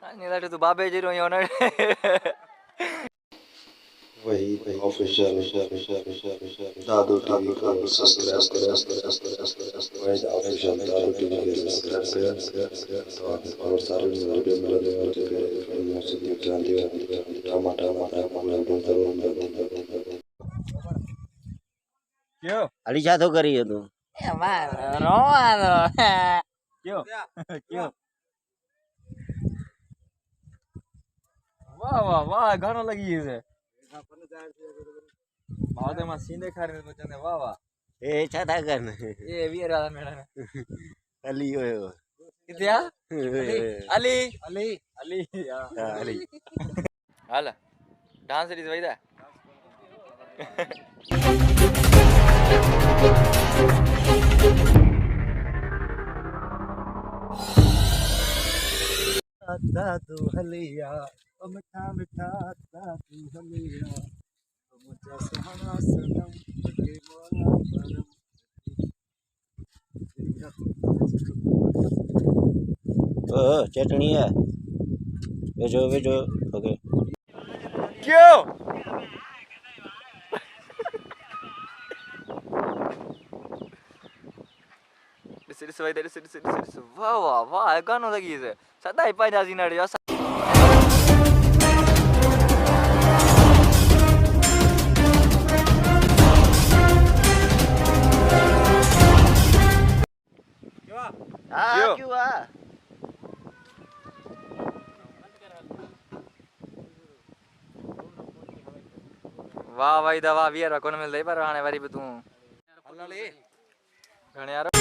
नहीं तू बाबे जी रो योना वही ऑफिशियल दादू टीवी को सब्सक्राइब करें वही ऑफिशियल दादू टीवी को सब्सक्राइब करें और सारे वीडियो मिलने वाले मौसम क्रांति टमाटर क्यों अली क्या तो करी है तू क्यों क्यों वाह वाह वाह गाना लगी है बहुत मशीन देखा रहे बच्चे ने वाह वाह ए छाता कर ये भी रहा मेरा अली ओए कितिया अली अली अली अली हाल डांस रीज वही था दादू हलिया ओ मिठा मिठा दादू हलिया ओ मुझा सुहाना सनम के मोला परम ओ चटनी है भेजो ओके क्यों वाह वाह वाह गाना लगी है सदा ही पाजा जी नड़िया क्यों आ वाह भाई दवा भी यार कौन मिल रही पर आने वाली भी तू घने यार